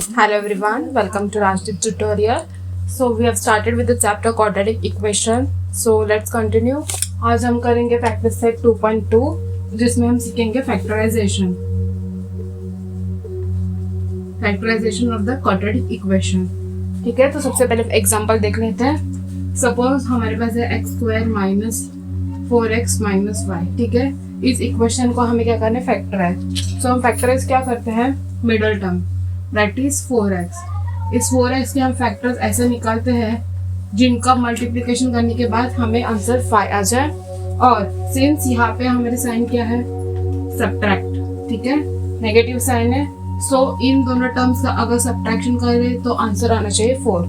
Hello everyone, welcome to Rajdeep tutorial. So we have started with the chapter quadratic equation. So let's continue. आज हम करेंगे practice set 2.2 जिसमें हम सीखेंगे factorization of the quadratic equation. ठीक है, तो सबसे पहले एग्जांपल देख लेते हैं. सपोज हमारे पास है x² minus 4x minus y. ठीक है, इस इक्वेशन को हमें क्या करना है, फैक्टराइज. सो हम फैक्टराइज क्या करते हैं, middle term that is 4x. इस 4x के हम फैक्टर्स ऐसे निकालते हैं जिनका मल्टीप्लिकेशन करने के बाद हमें आंसर 5 आ जाए. और सिंस यहाँ पे हमारे साइन क्या है, सब्ट्रैक्ट. ठीक है, नेगेटिव साइन है. सो इन दोनों टर्म्स का अगर सब्ट्रैक्शन करें तो आंसर आना चाहिए 4.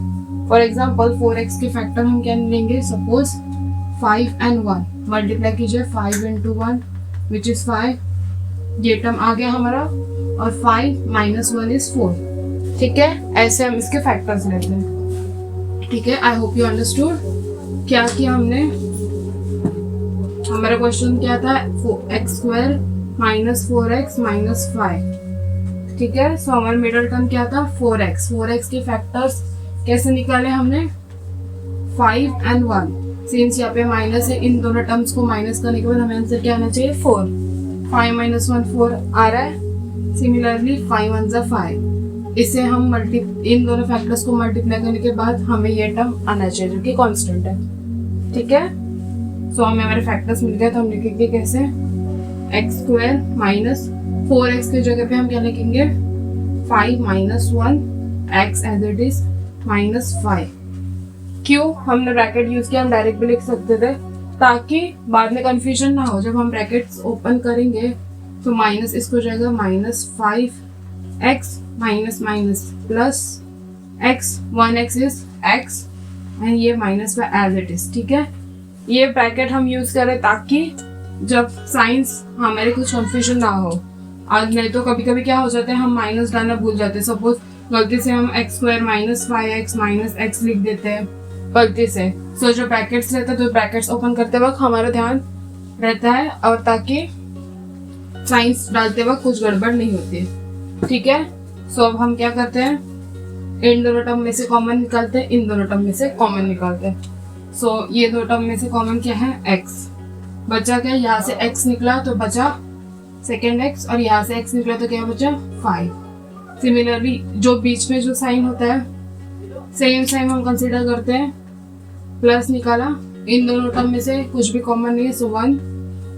फॉर एग्जाम्पल 4x के फैक्टर हम क्या लेंगे, सपोज 5 and 1 मल्टीप्लाई कीजिए. 5 into 1 विच इज 5. ये टर्म आ गया हमारा. और 5 minus 1 is 4. ठीक है, ऐसे हम इसके फैक्टर्स लेते हैं. ठीक है, आई होप यू अंडरस्टूड. क्या किया हमने, हमारा क्वेश्चन क्या था, x² माइनस 4x माइनस 5. ठीक है, सो हमारा मिडल टर्म क्या था, 4x. 4x के फैक्टर्स कैसे निकाले हमने, 5 and 1. सिंस यहाँ पे माइनस है, इन दोनों टर्म्स को माइनस करने के बाद हमें आंसर क्या आना चाहिए, 4. 5 minus 1 4 आ रहा है. सिमिलरली 5 1 जा 5. इसे हम इन दोनों फैक्टर्स को मल्टीप्लाई करने के बाद हमें ये टर्म आना चाहिए जो कि कांस्टेंट है. ठीक है, सो हमें हमारे फैक्टर्स मिल गए. तो हम लिखेंगे कैसे, x² माइनस 4x की जगह पे हम क्या लिखेंगे, 5 minus 1 x as it is minus 5. क्यों हमने ब्रैकेट यूज किया, हम डायरेक्ट भी लिख सकते थे ताकि बाद में कंफ्यूजन ना हो. जब हम ब्रैकेट्स ओपन करेंगे तो माइनस इसको जाएगा minus 5x minus minus plus x 1x is x and ये minus by as it is. ठीक है, ये ब्रैकेट हम यूज करें ताकि जब साइंस हमारे कुछ कंफ्यूजन ना हो. आज नहीं तो कभी कभी क्या हो जाता है, हम माइनस डालना भूल जाते हैं. सपोज गलती से हम x² minus 5x minus x लिख देते हैं गलती से. सो जो ब्रैकेट्स रहता है तो ब्रैकेट्स ओपन करते वक्त हमारा ध्यान रहता है और ताकि साइंस डालते वक्त कुछ गड़बड़ नहीं होती है. ठीक है, सो अब हम क्या करते हैं, इन दोनों टर्म में से कॉमन निकालते हैं, इन दोनों टर्म में से कॉमन निकालते हैं. सो ये दो टर्म में से कॉमन क्या है, x. बचा क्या, यहाँ से x निकला तो बचा सेकेंड x और यहाँ से x निकला तो क्या बचा 5. सिमिलरली जो बीच में जो साइन होता है सेम साइन हम कंसीडर करते हैं. प्लस निकाला, इन दोनों टर्म में से कुछ भी कॉमन नहीं है, सो 1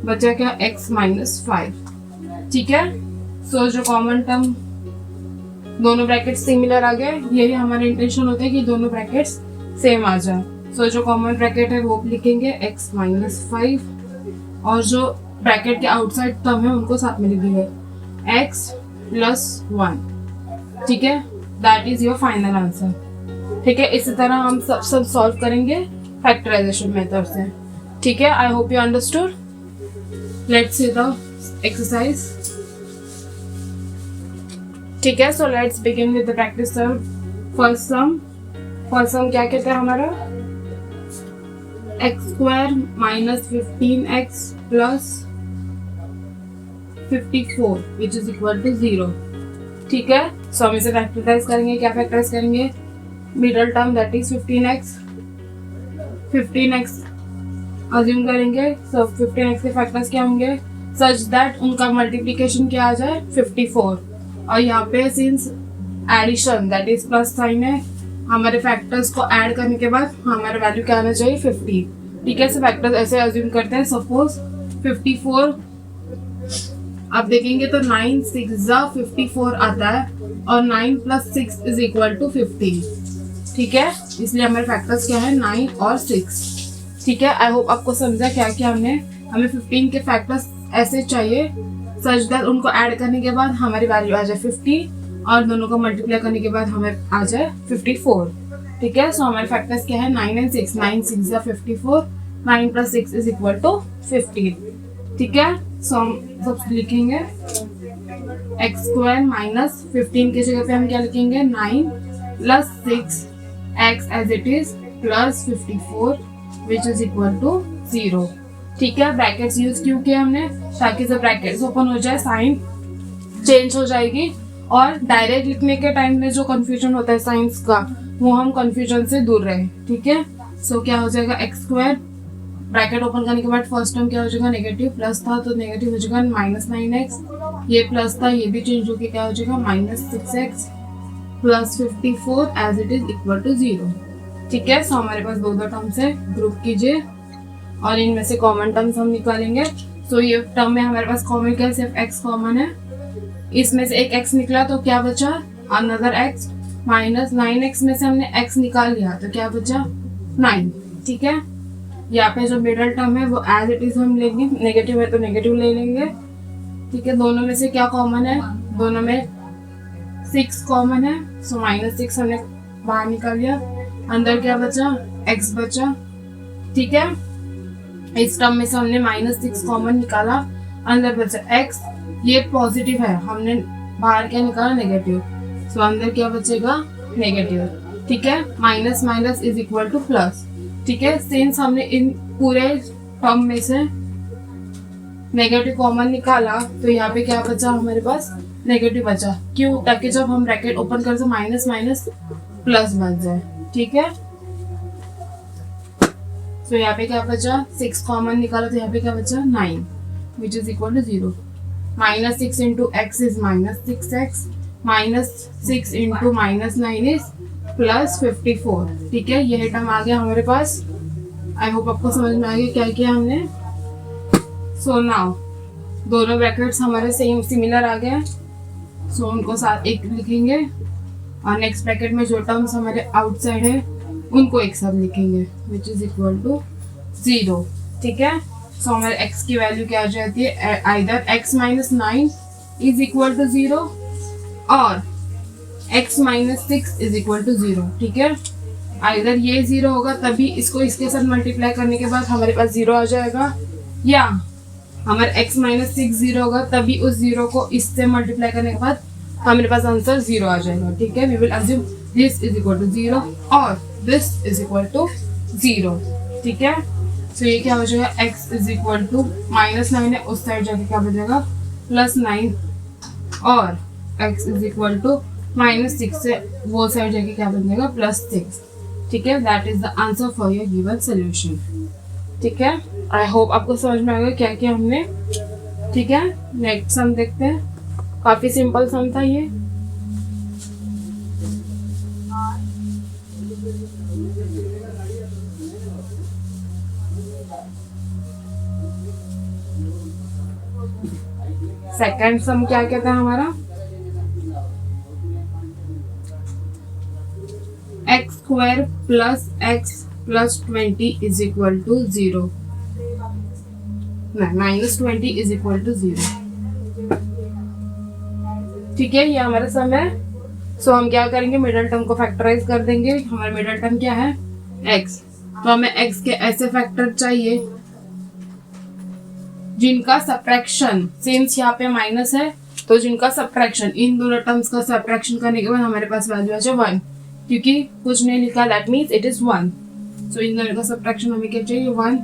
बचा क्या, x माइनस 5. ठीक है, सो जो कॉमन टर्म दोनों ब्रैकेट्स सिमिलर आ गए. यही हमारा इंटेंशन होता है कि दोनों ब्रैकेट्स सेम आ जाए. सो जो कॉमन ब्रैकेट है वो लिखेंगे x माइनस 5 और जो ब्रैकेट के आउटसाइड टर्म है उनको साथ में लिखेंगे x प्लस 1. ठीक है, that is your final answer. ठीक है, इसी तरह हम सब सॉल्व करेंगे फैक्टराइजेशन मेथड से. ठीक है, I hope you understood. Let's see the exercise. ठीक है, so let's begin with the practice sum. First sum क्या कहते हैं हमारा, x² minus 15x plus 54 which is equal to 0. ठीक है, सो हम इसे फैक्टराइज करेंगे. क्या फैक्टराइज करेंगे, middle term that is 15x assume करेंगे. सो 15x के फैक्टर्स क्या होंगे, सच दैट उनका मल्टीप्लिकेशन क्या आ जाए 54. और यहाँ पे since addition that is plus sign है, हमारे फैक्टर्स को ऐड करने के बाद हमारा वैल्यू क्या आना चाहिए 50. ठीक है, सो फैक्टर्स ऐसे अज्यूम करते हैं. सपोज 54, अब देखेंगे तो 9 6 54 आता है और 9 प्लस 6 इज इक्वल टू 15. ठीक है, इसलिए हमारे फैक्टर्स क्या है, 9 और 6. ठीक है, आई होप आपको समझा क्या क्या हमें 15 के फैक्टर्स ऐसे चाहिए सच दैट उनको ऐड करने के बाद हमारी वैल्यू आ जाए 50 और दोनों को मल्टीप्लाई करने के बाद हमें आ जाए 54. ठीक है, सो हमारे फैक्टर्स क्या है, 9 and 6. 9 6 54, 9 plus 6 is equal to 15. ठीक है, सो हम सब लिखेंगे x² माइनस 15 की जगह पे हम क्या लिखेंगे, 9 plus 6 x as it is plus 54 which is equal to 0. ठीक है, ब्रैकेट्स यूज क्यों किया हमने, ताकि जब ब्रैकेट्स ओपन हो जाए साइन चेंज हो जाएगी और डायरेक्ट लिखने के टाइम में जो कंफ्यूजन होता है साइंस का, वो हम कंफ्यूजन से दूर रहे, ठीक है। सो क्या हो जाएगा, एक्स स्क्वायर ब्रैकेट ओपन करने के बाद फर्स्ट टर्म क्या हो जाएगा, नेगेटिव, प्लस था तो नेगेटिव हो जाएगा -9x, ये प्लस था ये भी चेंज होके क्या हो जाएगा -6x plus 54 as it is equal to 0, ठीक है। सो हमारे पास दो टर्म्स है, ग्रुप कीजिए और इनमें से कॉमन टर्म्स हम निकालेंगे। सो ये टर्म में हमारे पास कॉमन क्या है, सिर्फ x कॉमन है, इसमें से एक x निकला तो क्या बचा, अनदर x, -9x में से हमने x निकाल लिया तो क्या बचा 9, ठीक है। यहाँ पे जो मिडल टर्म है वो एज इट इज हम लेंगे, नेगेटिव है तो नेगेटिव ले लेंगे, ठीक है। दोनों में से क्या कॉमन है, दोनों में 6 कॉमन है, सो -6 हमने बाहर निकाल लिया, अंदर क्या बचा, x बचा, ठीक है। इस टर्म में से हमने -6 कॉमन निकाला, अंदर बचा x, ये पॉजिटिव है, हमने बाहर क्या निकाला, नेगेटिव, सो अंदर क्या बचेगा, नेगेटिव, ठीक है। Minus minus is equal to plus, ठीक है। सिंस हमने इन पूरे टर्म में से नेगेटिव कॉमन निकाला तो यहाँ पे क्या बचा, हमारे पास नेगेटिव बचा, क्यों, ताकि जब हम ब्रैकेट ओपन करें तो माइनस माइनस प्लस बन जाए, ठीक है। तो यहाँ पे क्या बचा, 6 कॉमन निकाला तो यहाँ पे क्या बचा 9 which is equal to 0, -6 into x is -6x, -6 into -9 is +54, ठीक है। यही टर्म आ गया हमारे पास। आई होप आपको समझ में आ गया क्या किया हमने। सो नाउ दोनों ब्रैकेट्स हमारे सेम सिमिलर आ गए, सो उनको साथ एक लिखेंगे और नेक्स्ट ब्रैकेट में जो टर्म्स हमारे आउटसाइड है उनको एक साथ लिखेंगे विच इज इक्वल टू 0, ठीक है। सो हमारे x की वैल्यू क्या आ जाती है, either x - 9 is equal to 0 और x - 6 इज इक्वल टू 0, ठीक है। आइदर ये 0 होगा तभी इसको इसके साथ मल्टीप्लाई करने के बाद हमारे पास 0 आ जाएगा, या हमारे x - 6 0 होगा तभी उस 0 को इससे मल्टीप्लाई करने के बाद हमारे पास आंसर 0 आ जाएगा, ठीक है। We will assume this is equal to 0 और दिस इज इक्वल टू 0, ठीक है। सो ये क्या हो जाएगा, x इज इक्वल टू -9 है, उस साइड जाके क्या बनेगा +9 और x इज इक्वल टू -6 से वो साइड जाके क्या बन जाएगा +6, ठीक है। That is the answer for your given solution, ठीक है। आई होप आपको समझ में आ गया क्या क्या हमने, ठीक है। नेक्स्ट सम देखते हैं, काफी सिंपल सम था ये। सेकंड सम क्या कहता है हमारा, x² + x + 20 is equal to 0, -20 is equal to 0, ठीक है। ये हमारा सम है। सो हम क्या करेंगे, मिडल टर्म को फैक्टराइज कर देंगे। हमारा मिडल टर्म क्या है, x, तो हमें x के ऐसे फैक्टर चाहिए जिनका सब्ट्रैक्शन, सिंस यहाँ पे माइनस है तो जिनका सब्ट्रैक्शन, इन दोनों टर्म्स का सब्ट्रैक्शन करने के बाद हमारे पास वैल्यू आ जाए 1, क्योंकि कुछ नहीं लिखा दैट मीन्स इट इज 1। सो इन दोनों का सब्ट्रैक्शन हमें क्या चाहिए 1,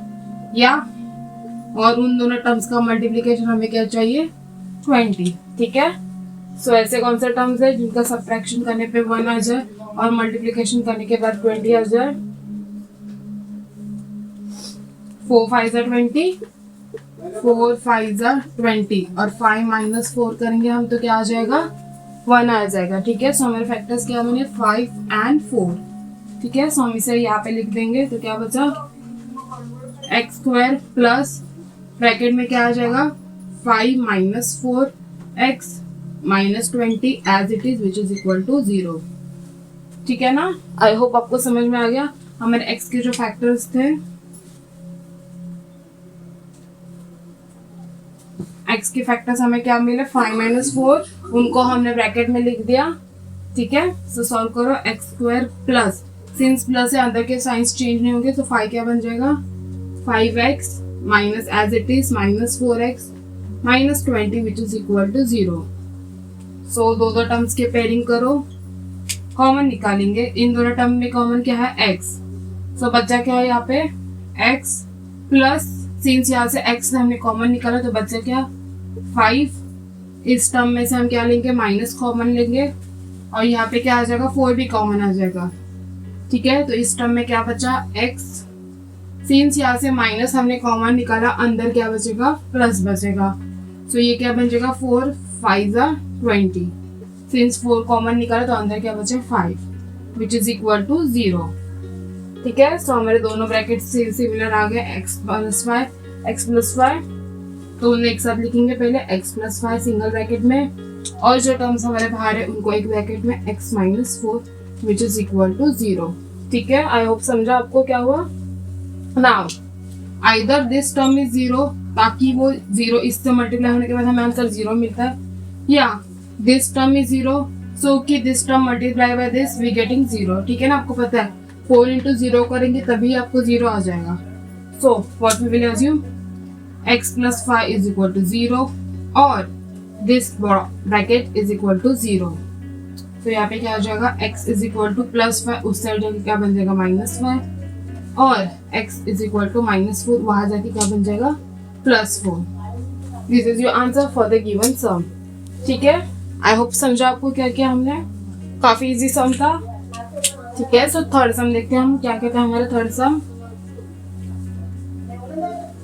या और उन दोनों टर्म्स का मल्टीप्लिकेशन हमें क्या चाहिए 20, ठीक है। सो ऐसे कौन से टर्म्स है जिनका सब्ट्रैक्शन करने पे 1 आ जाए और मल्टीप्लिकेशन करने के बाद 20 आ जाए, 4 5 20, 4 5 20 और 5 - 4 करेंगे हम तो क्या आ जाएगा 1 आ जाएगा, ठीक है। सो हमारे फैक्टर्स क्या बने 5 और 4, ठीक है। सो हम इसे यहाँ पे लिख देंगे तो क्या बचा, x² प्लस ब्रैकेट में क्या आ जाएगा 5 - 4x -20 as it is which is equal to 0, ठीक है ना। आई होप आपको समझ में आ गया। हमारे x के जो फैक्टर्स थे, x के फैक्टर्स हमें क्या मिले 5 - 4, उनको हमने ब्रैकेट में लिख दिया, ठीक है। सो सॉल्व करो, x² प्लस, सिंस प्लस है अंदर के साइंस चेंज नहीं होंगे तो 5 क्या बन जाएगा 5x minus as it is -4x -20 which is equal to 0। So दो टर्म्स के पेयरिंग करो, कॉमन निकालेंगे। इन दोनों टर्म में कॉमन क्या है x, सो बच्चा क्या है यहाँ पे x प्लस, सिंस यहाँ से x हमने कॉमन निकाला तो बच्चा क्या 5 इस टर्म में से हम क्या लेंगे, माइनस कॉमन लेंगे और यहाँ पे क्या आ जाएगा, 4 भी कॉमन आ जाएगा। ठीक है, तो इस टर्म में क्या बचा, x। सिंस यहाँ से माइनस हमने कॉमन निकाला, अंदर क्या बचेगा, प्लस बचेगा। सो ये क्या बन जाएगा, 4 5 20। सिंस 4 कॉमन निकाला तो अंदर क्या बचे, 5, विच इज इक्वल टू 0। ठीक है, सो हमारे दोनों ब्रैकेट सिमिलर आ गए, x प्लस वाई। तो उन्हें एक साथ लिखेंगे, पहले x plus y single bracket में, और जो टर्म्स हमारे बाहर है उनको एक ब्रैकेट में, x minus 4 which is equal to 0। ठीक है, आई होप समझा आपको क्या हुआ। Now either this term is 0, ताकि वो 0 इससे मल्टीप्लाई होने के बाद हमें आंसर 0 मिलता है, या दिस टर्म इज 0 सो कि this term multiply by this we getting 0। ठीक है ना, आपको पता है 4 into 0 करेंगे तभी आपको 0 आ जाएगा। So what we will assume, x plus 5 is equal to 0 और this bracket is equal to 0। तो यहाँ पे क्या हो जाएगा, x is equal to plus 5, उस साइड जाके क्या बन जाएगा, माइनस 5, और x is equal to minus 4, वहां जाके क्या बन जाएगा, plus 4। This is your answer for the given sum. ठीक है, आई होप समझा आपको क्या क्या हमने, काफी इजी सम था। ठीक है, सो थर्ड सम देखते हैं हम क्या कहता है हमारा third sum.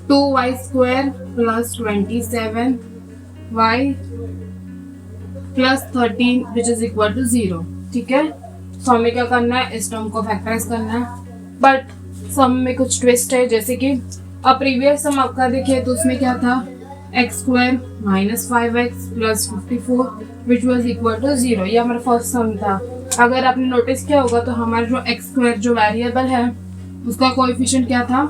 2y square plus 27y plus 13 which is equal to 0। ठीक है, सो हमें क्या करना है, इस टर्म को फैक्टराइज करना है, बट सम में कुछ ट्विस्ट है, जैसे कि अब प्रीवियस सम आपका देखिए तो उसमें क्या था, x square minus 5x plus 54 which was equal to 0। ये हमारा फर्स्ट सम था। अगर आपने नोटिस किया होगा तो हमारा जो एक्स स्क्वायर जो वेरिएबल है उसका कोएफिशिएंट क्या था,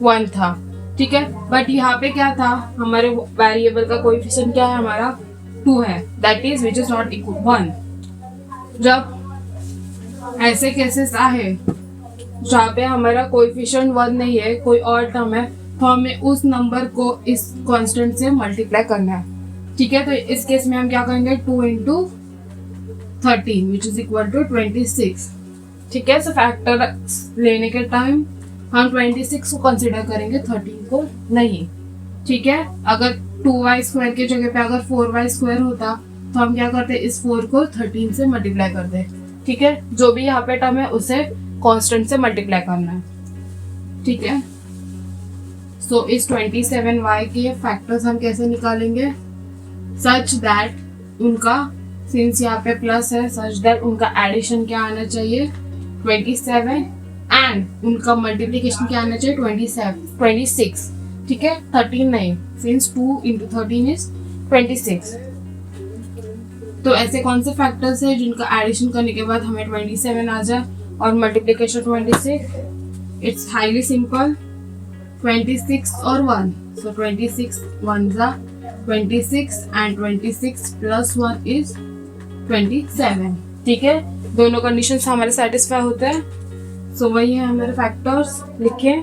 1 था। ठीक है, बट यहाँ पे क्या था, हमारे वेरिएबल का कोएफिशिएंट क्या है, हमारा 2 है, that is which is not equal 1। जब ऐसे केसेस आए जहाँ पे हमारा कोएफिशिएंट 1 नहीं है, कोई और टर्म है, तो हमें उस नंबर को इस कांस्टेंट से मल्टीप्लाई करना है। ठीक है, तो इस केस में हम क्या करेंगे, 2 into 13 which is equal to 26। ठीक है, सो फैक्टर लेने के टाइम हम 26 को कंसिडर करेंगे, 13 को नहीं। ठीक है, अगर 2y स्क्वायर की जगह पे अगर 4y स्क्वायर होता तो हम क्या करते, इस 4 को 13 से मल्टीप्लाई करते। ठीक है, जो भी यहाँ पे टर्म है उसे कांस्टेंट से मल्टीप्लाई करना है। ठीक है, सो इस 27y के फैक्टर्स हम कैसे निकालेंगे, सच दैट उनका, सिंस यहाँ पे प्लस है, सच दैट उनका एडिशन क्या आना चाहिए, 27, एंड उनका मल्टीप्लिकेशन क्या आना चाहिए, 26। ठीक है, 13 नहीं, सिंस 2 into 13 इज 26। तो ऐसे कौन से फैक्टर्स है जिनका एडिशन करने के बाद हमें 27 आ जाए और मल्टीप्लिकेशन 26? इट्स हाईली सिंपल, 26 और 1, सो 26 1 जा 26 एंड 26 प्लस 1 इज 27। ठीक है, दोनों कंडीशंस हमारे सेटिस्फाई होते हैं। सो वही है हमारे फैक्टर्स, लिखे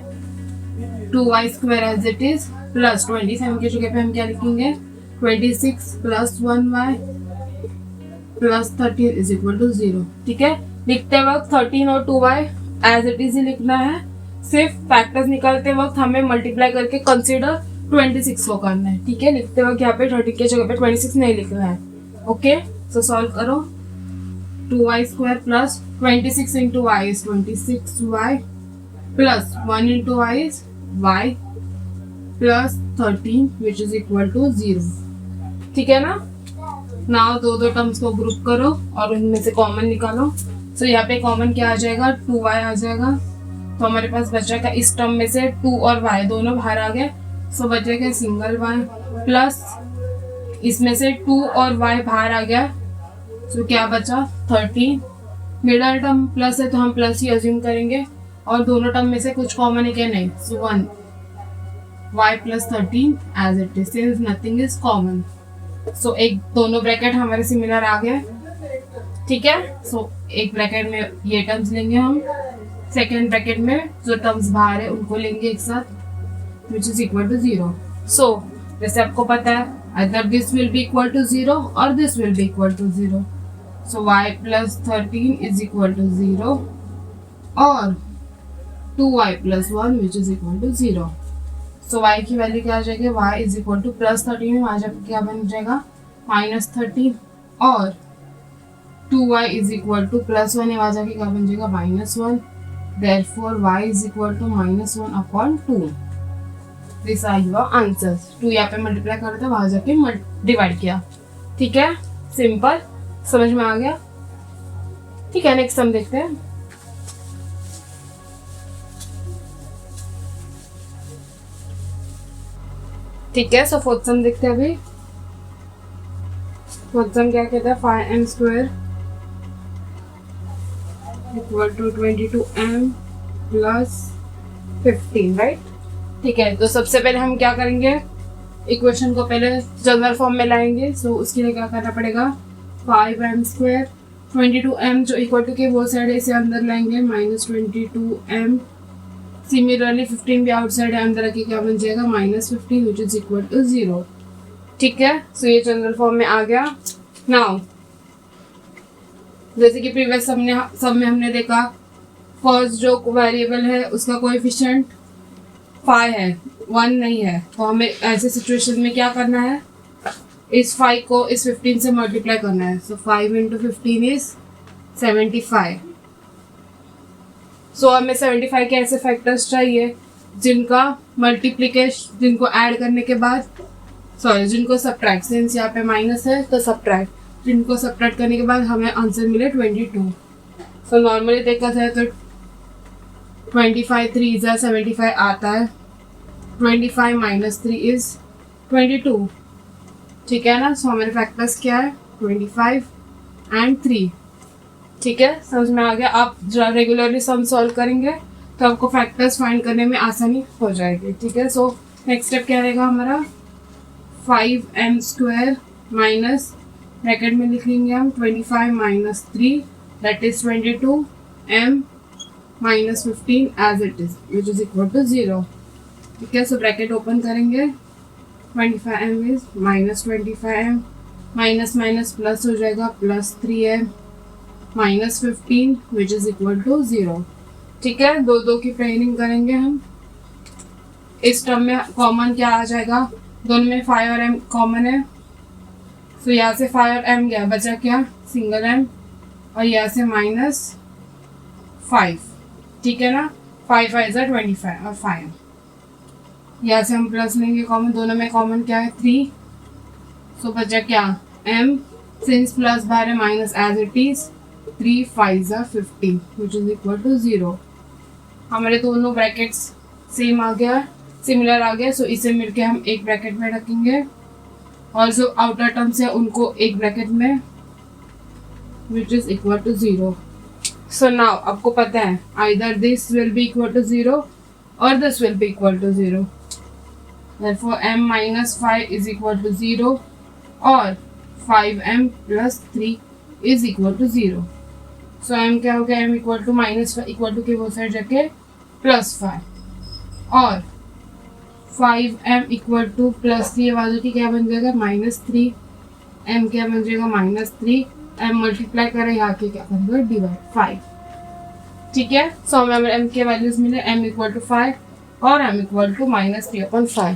2y square as it is plus 27 की जगह पे हम क्या लिखेंगे, 26 plus 1y plus 13 is equal to 0। ठीक है, लिखते वक्त 13 और 2y as it is he लिखना है, सिर्फ फैक्टर्स निकालते वक्त हमें मल्टीप्लाई करके कंसीडर 26 को करना है। ठीक है, लिखते वक्त यहाँ पे 30 की जगह पे 26 नहीं लिखना है। ओके, सो सॉल्व करो, 2y square plus 26 into y is 26y plus 1 into y is y plus 13 which is equal to 0। ठीक है ना, नाउ दो टर्म्स को ग्रुप करो और उनमें से कॉमन निकालो। सो यहाँ पे कॉमन क्या आ जाएगा, 2y आ जाएगा, तो हमारे पास बचेगा इस टर्म में से 2 और y दोनों बाहर आ गए, सो बचेगा सिंगल y प्लस इसमें से 2 और y बाहर आ गया, सो क्या बचा 13। मिडल टर्म प्लस है तो हम प्लस ही अज्यूम करेंगे, और दोनों टर्म में से कुछ कॉमन है क्या, नहीं, so 1 y plus 13 as it is, since nothing is common. So एक दोनों ब्रैकेट हमारे सिमिलर आ गए। ठीक है, सो एक ब्रैकेट में ये टर्म्स लेंगे हम, सेकेंड ब्रैकेट में जो टर्म्स बाहर है उनको लेंगे एक साथ, विच इज इक्वल टू 0। सो जैसे आपको पता है either this will be equal to 0 or this will be equal to 0, so y plus 13 is equal to 0 और 2y plus 1 which is equal to 0। so y की वैल्यू क्या आ जाएगी, y is equal to plus 13 में आ जाएगा, क्या बन जाएगा -13 और 2y इज इक्वल टू +1 है, वहाँ जाके क्या बन जाएगा -1, देयरफॉर y इज इक्वल टू -1/2। This are your answers. 2 यहाँ पे मल्टीप्लाई कर रहे थे, वहाँ जाके डिवाइड किया। ठीक है, सिंपल, समझ में आ गया। ठीक है, नेक्स्ट हम देखते हैं। ठीक है, सो फोर्थ सम देखते हैं अभी। फोर्थ सम क्या कहता है, 5m² equal to 22m plus 15, right. ठीक है, तो सबसे पहले हम क्या करेंगे, इक्वेशन को पहले जनरल फॉर्म में लाएंगे। सो उसके लिए क्या करना पड़ेगा, 5m², 22m जो इक्वल टू के वो साइड है इसे अंदर लाएंगे, -22m। सिमिलरली 15 भी आउटसाइड है, अंदर रखे क्या बन जाएगा -15 विच इज इक्वल टू 0। ठीक है, सो ये जनरल फॉर्म में आ गया। नाउ जैसे कि प्रीवियस सब में हमने देखा, फर्स्ट जो वेरिएबल है उसका कोएफिशिएंट 5 है, 1 नहीं है, तो हमें ऐसे सिचुएशन में क्या करना है, इस 5 को इस 15 से मल्टीप्लाई करना है। सो 5 × 15 इज 75। सो हमें 75 के ऐसे फैक्टर्स चाहिए जिनका मल्टीप्लिकेशन, जिनको ऐड करने के बाद, जिनको सब्ट्रैक्ट, सिंस यहाँ पे माइनस है तो सब्ट्रैक्ट, जिनको सब्ट्रैक्ट करने के बाद हमें आंसर मिले 22। सो नॉर्मली देखा जाए तो 25 3 = 75 आता है, 25 - 3 इज 22। ठीक है ना। सो हमारे फैक्टर्स क्या है, 25 and 3। ठीक है, समझ में आ गया। आप जब रेगुलरली सम सॉल्व करेंगे तो आपको फैक्टर्स फाइंड करने में आसानी हो जाएगी। ठीक है, सो नेक्स्ट स्टेप क्या रहेगा हमारा, 5m² माइनस, ब्रैकेट में लिख लेंगे हम 25 - 3 that is 22m - 15 as it is which is equal to 0। ठीक है, सो ब्रैकेट ओपन करेंगे, 25m is -25m, minus minus plus हो जाएगा, +3m -15 which is equal to 0। ठीक है, दो की पेयरिंग करेंगे हम। इस टर्म में कॉमन क्या आ जाएगा, दोनों में 5 और m कॉमन है, तो यहाँ से 5 और m गया, बचा क्या, सिंगल m, और यहाँ से -5। ठीक है ना, 5 5 = 25 और 5 यहाँ से हम प्लस लेंगे कॉमन, दोनों में कॉमन क्या है 3। सो बचा क्या, m, सिंस प्लस बाहर है minus as it is, 3 5 = 50 which is equal to 0। हमारे दोनों ब्रैकेट्स सेम आ गया, सिमिलर आ गया। सो इसे मिलके हम एक ब्रैकेट में रखेंगे और जो आउटर टर्म्स है उनको एक ब्रैकेट में, which is equal to 0। So now आपको पता है either this will be equal to 0 और this will be equal to 0। Therefore m - 5 is equal to 0 और 5m + 3 is equal to 0। So m क्या हो गया, m equal to -5 equal to के वो साइड जाके +5 और 5m इक्वल टू +3 वालों की क्या बन जाएगा -3, m क्या बन जाएगा -3, m मल्टीप्लाई करें यहाँ के क्या करेंगे डिवाइड 5। ठीक है, सो हमें m के वैल्यूज मिले, m इक्वल टू 5 और m इक्वल टू -3/5।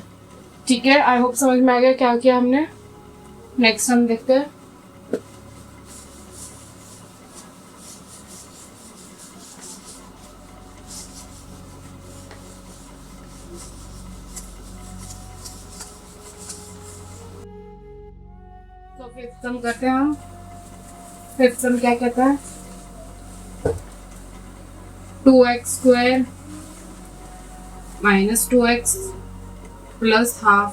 ठीक है, आई होप समझ में आ गया क्या किया हमने। नेक्स्ट हम देखते हैं। तो फिफ्थ सम करते हैं हम। फिफ्थ सम क्या कहता है, 2x² - 2x + ½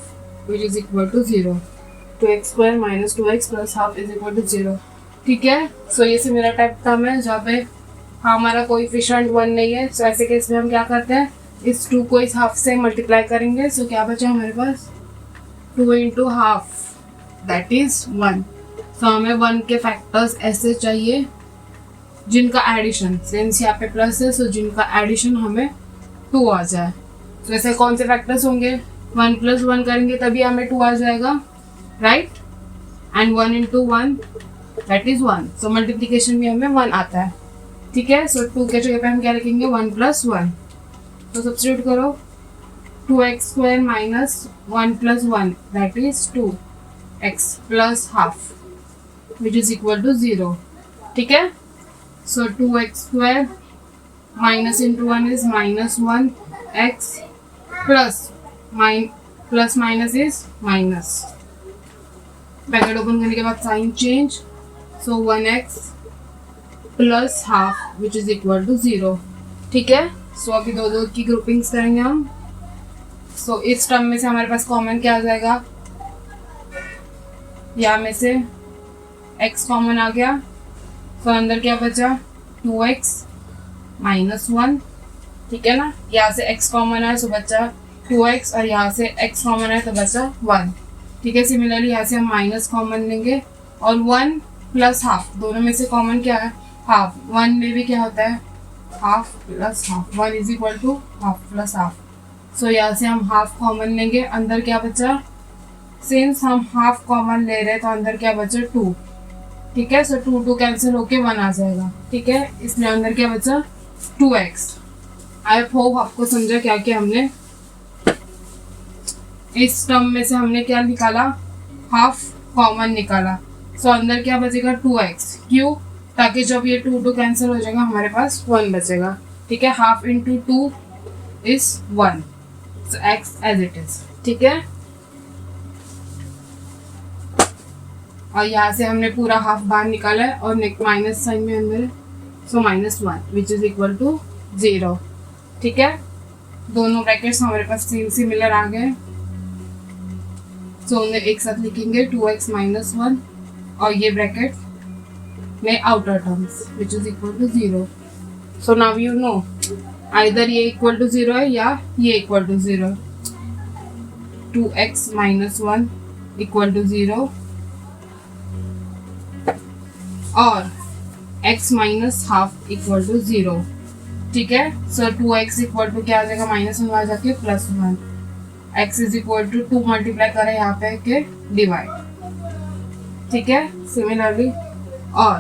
which is equal to 0। 2x² - 2x + ½ is equal to 0। ठीक है, सो ये सिमिलर टाइप का है जहाँ पे हमारा कोएफिशिएंट 1 नहीं है। सो ऐसे केस में हम क्या करते हैं, इस 2 को इस हाफ से मल्टीप्लाई करेंगे। सो क्या बचा हमारे पास, 2 × ½ दैट इज 1। सो हमें 1 के फैक्टर्स ऐसे चाहिए जिनका एडिशन, सिंस यहाँ पे प्लस है, सो जिनका एडिशन हमें 2 आ जाए। तो ऐसे कौन से फैक्टर्स होंगे, 1 + 1 करेंगे तभी हमें 2 आ जाएगा, right, and 1 × 1 that is 1। So multiplication में हमें 1 आता है। ठीक है, सो 2 के जगह पे हम क्या रखेंगे, 1 + 1। तो सब्स्टिट्यूट करो, 2x² - 1 + 1 that is 2 x plus half which is equal to 0. ठीक है, सो 2x² minus into 1 is -1 x plus minus is minus, bracket open करने के बाद sign change, so 1x plus half which is equal to 0. ठीक है, सो अभी दो दो की ग्रुपिंग्स करेंगे हम. सो इस टर्म में से हमारे पास कॉमन क्या आ जाएगा, यहाँ में से x कॉमन आ गया, तो अंदर क्या बचा 2x माइनस 1. ठीक है ना, यहाँ से x कॉमन है तो बचा 2x और यहाँ से x कॉमन है तो बचा 1. ठीक है, सिमिलरली यहाँ से हम माइनस कॉमन लेंगे और 1 प्लस हाफ, दोनों में से कॉमन क्या है हाफ. 1 में भी क्या होता है half plus half, 1 is equal to half plus half. So यहाँ से हम हाफ कॉमन लेंगे, अंदर क्या बचा, सिंस हम हाफ कॉमन ले रहे हैं तो अंदर क्या बचा 2. ठीक है, सो 2 कैंसिल होके 1 आ जाएगा. ठीक है, इसलिए अंदर क्या बचा 2x. आई होप आपको समझा क्या क्या हमने इस टर्म में से हमने क्या निकाला, हाफ कॉमन निकाला. सो अंदर क्या बचेगा 2x. क्यों, ताकि जब ये 2 कैंसिल हो जाएगा हमारे पास 1 बचेगा. ठीक है, half into 2 is 1, so x as it is. ठीक है, और यहाँ से हमने पूरा हाफ बाहर निकाला है और माइनस साइन में अंदर, सो -1 विच इज इक्वल टू 0. ठीक है, दोनों ब्रैकेट्स हमारे पास सिमिलर आ गए. सो उन्हें एक साथ लिखेंगे 2x माइनस 1 और ये ब्रैकेट में outer terms which is equal to 0. So now you know either ये इक्वल टू 0 है या ये equal to 0. 2x minus 1 equal to 0 और x minus half equal to 0. ठीक है, सो 2x इक्वल टू क्या आ जाएगा, -1 आ जाके +1. x is equal to 2 multiply करें यहाँ पे के डिवाइड. ठीक है, सिमिलरली और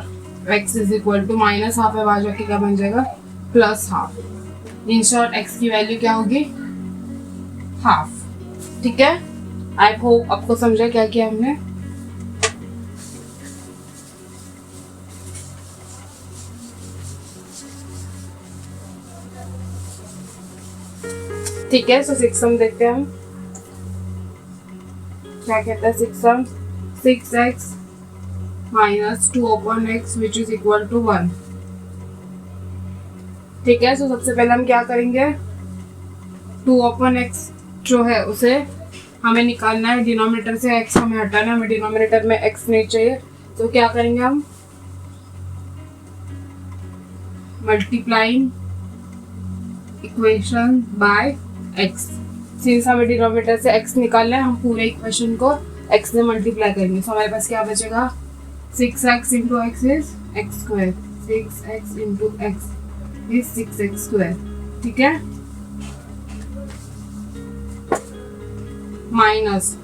x is equal to minus half है, आ जाके क्या बन जाएगा plus half. In short x की वैल्यू क्या होगी हाफ. ठीक है, आई होप आपको समझा क्या किया हमने. ठीक है, सो 6 सम देखते हैं हम क्या कहता है. 6 sum 6x minus 2/x which is equal to 1. ठीक है, सो सबसे पहले हम क्या करेंगे, 2/x जो है उसे हमें निकालना है. डिनोमिनेटर से x हमें हटाना है, हमें डिनोमिनेटर में x नहीं चाहिए. तो क्या करेंगे हम, multiplying equation by x. Since हमें डिनोमिनेटर से x निकालना है, हम पूरे इक्वेशन को x से मल्टीप्लाई करेंगे. सो हमारे पास क्या बचेगा 6x into x is x². 6x into x is 6x². ठीक है, माइनस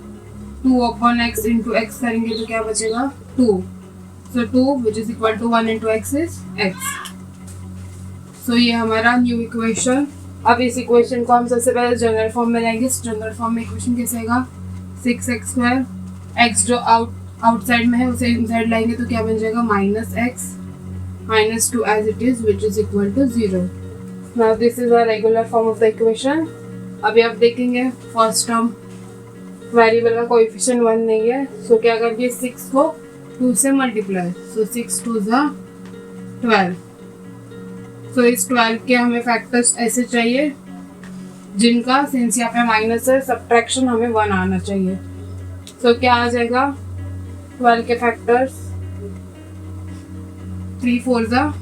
2/x इंटू एक्स करेंगे तो क्या बचेगा 2. So 2 which is equal to 1 into x is x. So ये हमारा न्यू इक्वेशन. अब इस इक्वेशन को हम सबसे पहले जनरल फॉर्म में लाएंगे. जनरल फॉर्म में इक्वेशन कैसे आएगा, 6x², x जो आउटसाइड में है उसे इनसाइड लाएंगे तो क्या बन जाएगा -x -2 as it is which is equal to 0. Now this is a regular form of the equation. अभी आप देखेंगे फर्स्ट टर्म वेरिएबल का कोएफिशिएंट 1 नहीं है, सो क्या करेंगे 6 को 2 से मल्टीप्लाई. सो 6 2 = 12. तो इस 12 के हमें फैक्टर्स ऐसे चाहिए जिनका सिंस यहाँ पे माइनस है सब्ट्रैक्शन हमें 1 आना चाहिए. तो क्या आ जाएगा 12 के फैक्टर्स, 3 4 =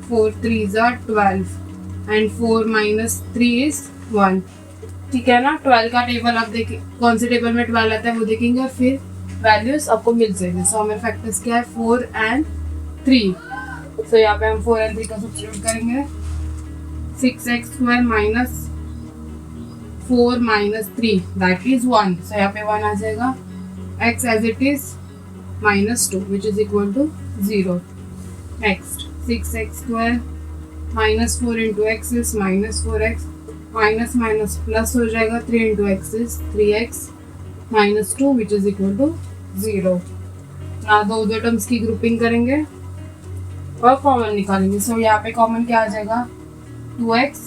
4 3 = 12 एंड 4 - 3 इज 1. ठीक है ना, 12 का टेबल आप देखिए कौन से टेबल में 12 आता है वो देखेंगे और फिर वैल्यूज आपको मिल जाएंगे. सो हमें फैक्टर्स क्या है 4 and 3. सो यहाँ पे हम 4 and 3 का सब्स्टिट्यूट करेंगे. 6x² minus 4 - 3 that is 1. सो यहाँ पे 1 आ जाएगा. x as it is -2 which is equal to 0. Next 6x² minus 4 into x is -4x, minus minus plus हो जाएगा. 3 into x is 3x -2 which is equal to 0। ना दो terms की grouping करेंगे और कॉमन निकालेंगे। सो यहाँ पे कॉमन क्या आ जाएगा 2x।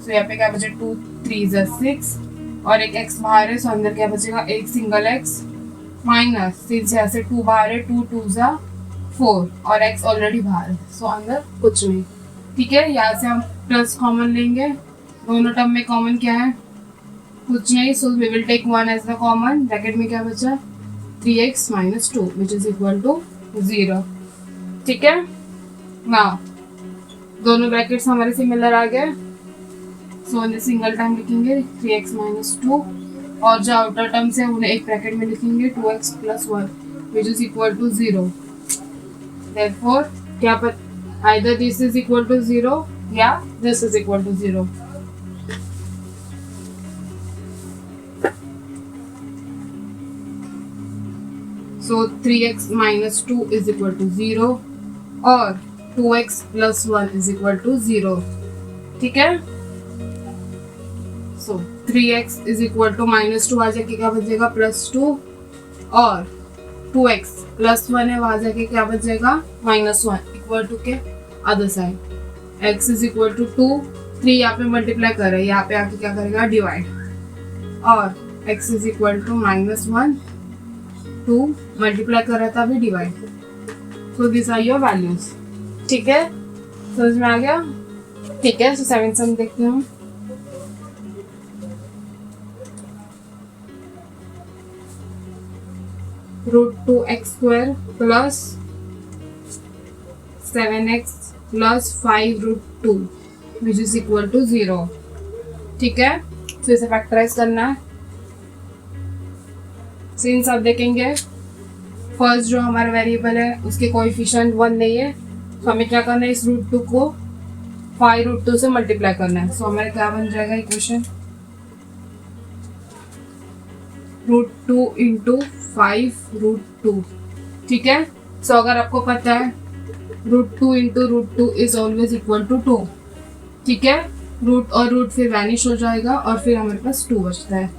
सो यहाँ पे क्या बचे 2 3 6 और एक x बाहर है, सो अंदर क्या बचेगा एक सिंगल x माइनस सिंस यहाँ से 2 बाहर है 2 2 4 और x ऑलरेडी बाहर है, सो अंदर कुछ नहीं। ठीक है, यहाँ से हम प्लस कॉमन लेंगे, दोनों टर्म में कॉमन क्या है कुछ नहीं, so we will take 1 as the common. Bracket में क्या बचा 3x - 2 which is equal to 0। ठीक है ना, दोनों ब्रैकेट्स हमारे सिमिलर आ गए, सो इन्हें सिंगल टाइम लिखेंगे 3x - 2 और जो आउटर टर्म्स है उन्हें एक ब्रैकेट में लिखेंगे 2x + 1 which is equal to 0। Therefore क्या पर either this is equal to 0 या this is equal to 0। So 3x - 2 is equal to 0 और 2x + 1 is equal to 0। ठीक है, so 3x is equal to -2 आ जाके क्या बचेगा +2 और 2x + 1 है वहां जाके क्या बचेगा -1 इक्वल टू के other side x is equal to 2। 3 यहाँ पे मल्टीप्लाई कर रहे हैं, यहाँ पे आके क्या करेगा डिवाइड और x is equal to -1 2 multiply कर रहा था अभी divide. So this are your values. ठीक है, समझ में आ गया। ठीक है, सो 7 सम देखते हैं हम। √2x² + 7x + 5√2 which is equal to 0। ठीक है, तो इसे फैक्टराइज करना है। सिंस आप देखेंगे फर्स्ट जो हमारा वेरिएबल है उसके कोएफिशिएंट 1 नहीं है, तो हमें क्या करना है इस √2 को 5√2 से मल्टीप्लाई करना है। सो हमारा क्या बन जाएगा इक्वेशन √2 × 5√2। ठीक है, सो अगर आपको पता है √2 × √2 इज ऑलवेज इक्वल टू 2। ठीक है, रूट और रूट फिर वैनिश हो जाएगा और फिर हमारे पास 2 बचता है।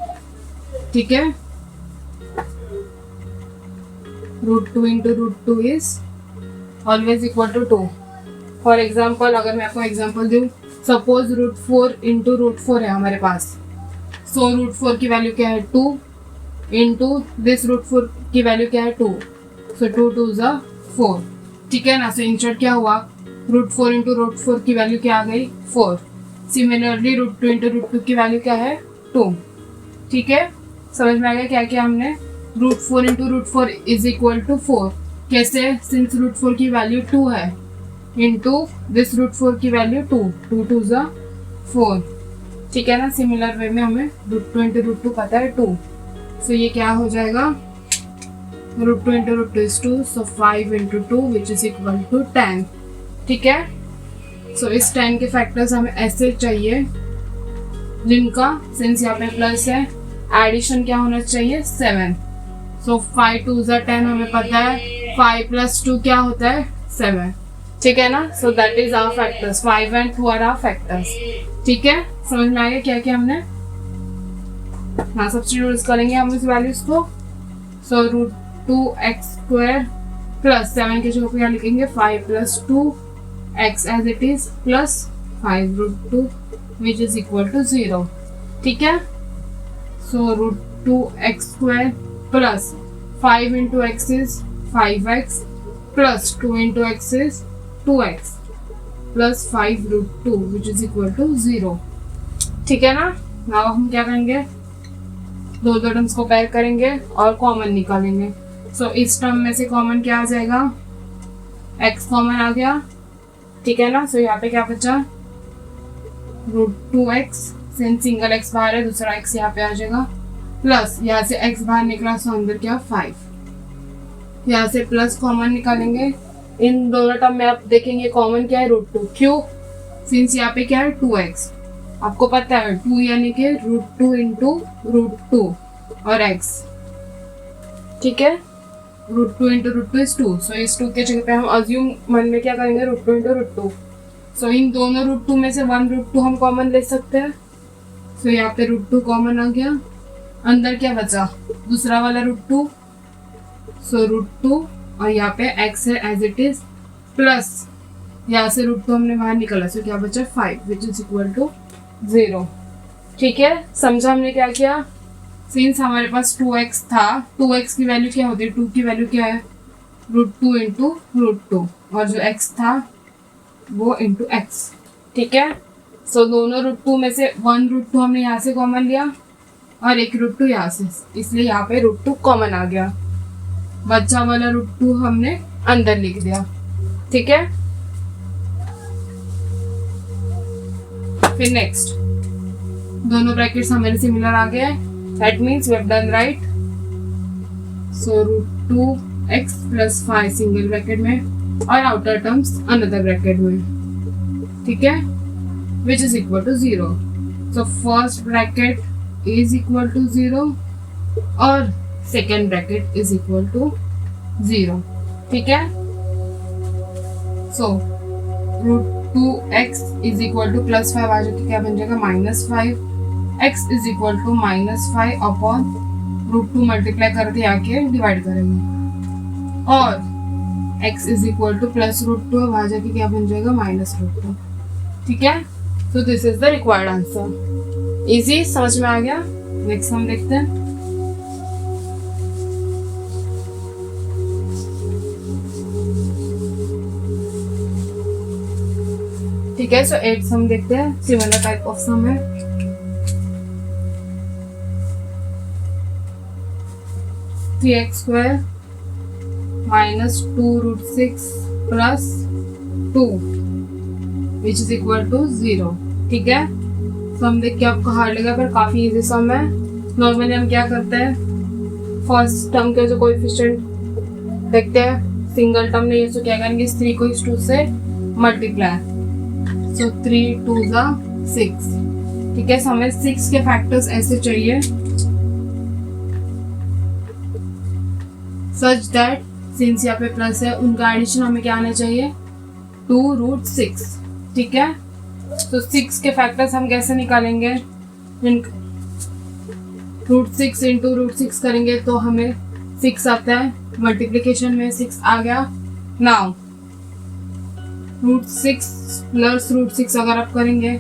ठीक है, √2 × √2 is always equal to 2। For example अगर मैं आपको एग्जाम्पल दूँ, सपोज √4 × √4 है हमारे पास, सो √4 की वैल्यू क्या है 2 इंटू दिस √4 की वैल्यू क्या है 2, सो 2 2 = 4। ठीक है ना, सो इंसर्ट क्या हुआ √4 × √4 की वैल्यू क्या आ गई 4। सिमिलरली √2 × √2 की वैल्यू क्या है 2। ठीक है, समझ में आ गया क्या क्या हमने √4 × √4 इज इक्वल टू 4 कैसे, सिंस √4 की वैल्यू 2 है इंटू दिस √4 की वैल्यू 2 2 2 = 4। ठीक है ना, सिमिलर वे में हमें √2 × √2 पता है 2, सो ये क्या हो जाएगा √2 × √2 is 2, so 5 × 2 which is equal to 10। ठीक है, सो इस 10 के फैक्टर्स हमें ऐसे चाहिए जिनका सिंस यहाँ पे प्लस है एडिशन क्या होना चाहिए 7। सो 5 2 = 10 हमें पता है, 5 + 2 क्या होता है 7। ठीक है ना, so that is our factors 5 and 2 are our factors. ठीक है, समझ में आ गया क्या क्या हमने। हाँ, सब्स्टिट्यूट करेंगे हम इस वैल्यूज को। सो √2x² + 7 के जगह पे क्या लिखेंगे 5 + 2x as it is plus 5√2 which is equal to 0। ठीक है, सो √2x² + 5 × x is 5x + 2 × x is 2x + 5√2 which is equal to 0। ठीक है ना, नाउ हम क्या करेंगे दो टर्म्स को पेयर करेंगे और कॉमन निकालेंगे। सो इस टर्म में से कॉमन क्या आ जाएगा x कॉमन आ गया। ठीक है ना, सो यहाँ पे क्या बचा √2x, सिंगल x बाहर है दूसरा x यहाँ पे आ जाएगा प्लस यहाँ से x बाहर निकला सो अंदर क्या 5, यहाँ से प्लस कॉमन निकालेंगे। इन दोनों टर्म में आप देखेंगे कॉमन क्या है √2, क्यों सिंस यहाँ पे क्या है 2x, आपको पता है 2 यानी कि √2 × √2 और x। ठीक है, √2 × √2 is 2, सो इस 2 के जगह पे हम अज्यूम मन में क्या करेंगे √2 × √2। सो इन दोनों √2 में से 1 √2 हम कॉमन ले सकते हैं, सो यहाँ पे √2 कॉमन आ गया अंदर क्या बचा, दूसरा वाला √2, सो √2 और यहाँ पे x है एज इट इज, प्लस यहाँ से √2 हमने बाहर निकाला, सो क्या बचा 5 विच इज इक्वल टू 0। ठीक है, समझा हमने क्या किया। सिंस हमारे पास 2x था, 2x की वैल्यू क्या होती है, 2 की वैल्यू क्या है √2 इंटू √2, और जो x था वो इंटू x। ठीक है, सो दोनों √2 में से 1 √2 हमने यहाँ से कॉमन लिया और एक √2 यहाँ से, इसलिए यहाँ पे √2 कॉमन आ गया, बच्चा वाला √2 हमने अंदर लिख दिया। ठीक है, फिर नेक्स्ट दोनों ब्रैकेट्स हमारे सिमिलर आ गए, that means we have done right. So √2x plus 5 single bracket में और आउटर टर्म्स अनदर ब्रैकेट में। ठीक है, which is equal to 0। So first bracket is equal to 0 और second bracket is equal to 0। ठीक है, so √2x is equal to plus 5 आ जाके क्या बन जाएगा -5, x is equal to -5 upon √2 multiply करके आके डिवाइड करेंगे, और x is equal to plus √2 आ जाके क्या बन जाएगा -√2। ठीक है, so this is the required answer. Easy, समझ में आ गया। नेक्स्ट हम देखते हैं। ठीक है, सो 8 सम देखते हैं, सिमिलर टाइप ऑफ सम है। Three x square -2√6 plus 2 which is equal to 0। ठीक है, सम देख के आपको हार्ड लगा पर काफी इजी सम है। नॉर्मली हम क्या करते हैं, फर्स्ट टर्म के जो कोएफिशिएंट देखते हैं, सिंगल टर्म नहीं है तो क्या करेंगे, इस 3 को इस 2 से मल्टीप्लाई, सो 3 2 6। ठीक है, सो हमें 6 के फैक्टर्स ऐसे चाहिए सच दैट सिंस यहाँ पे प्लस है उनका एडिशन हमें क्या आना चाहिए 2√6। ठीक है, तो 6 के फैक्टर्स हम कैसे निकालेंगे, √6 इंटू √6 करेंगे तो हमें 6 आता है, मल्टीप्लीकेशन में 6 आ गया। नाउ √6 प्लस √6 अगर आप करेंगे,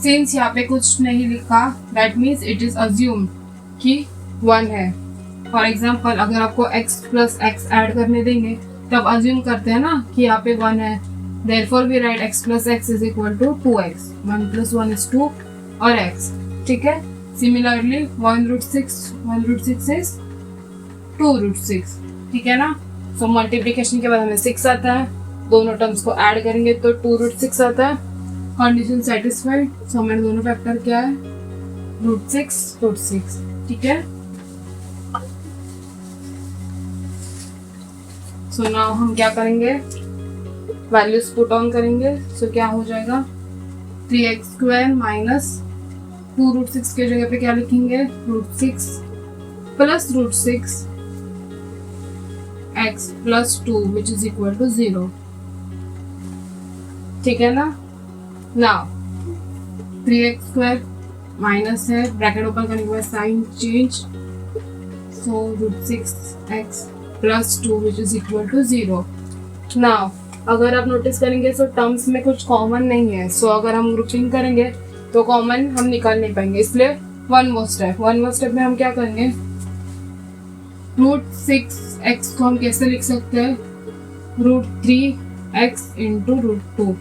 सिंस यहाँ पे कुछ नहीं लिखा that means it is assume कि 1 है। फॉर एग्जाम्पल अगर आपको x प्लस x ऐड करने देंगे तो आप अज्यूम करते हैं ना कि यहाँ पे 1 है, therefore we write x plus x is equal to 2x, 1 plus 1 is 2 और x। ठीक है, सिमिलरली 1√6 इज 2√6। ठीक है ना, सो मल्टीप्लीकेशन के बाद हमें 6 आता है, दोनों टर्म्स को ऐड करेंगे तो 2√6 आता है। कंडीशन सेटिस्फाइड, सो हमारे दोनों फैक्टर क्या है √6। ठीक है, सो नाउ हम क्या करेंगे, वैल्यूज पुट ऑन करेंगे। सो क्या हो जाएगा 3x स्क्वायर माइनस 2√6 के जगह पे क्या लिखेंगे √6 plus √6 x plus 2 which is equal to 0। ठीक है ना, नाउ 3x स्क्वायर माइनस है, ब्रैकेट ओपन करने के बाद sign change, so √6x plus 2 which is equal to 0। Now अगर आप नोटिस करेंगे तो टर्म्स में कुछ कॉमन नहीं है, सो अगर हम ग्रुपिंग करेंगे तो कॉमन हम निकाल नहीं पाएंगे, इसलिए वन मोर स्टेप में हम क्या करेंगे, √6x को हम कैसे लिख सकते हैं √3x इंटू √2।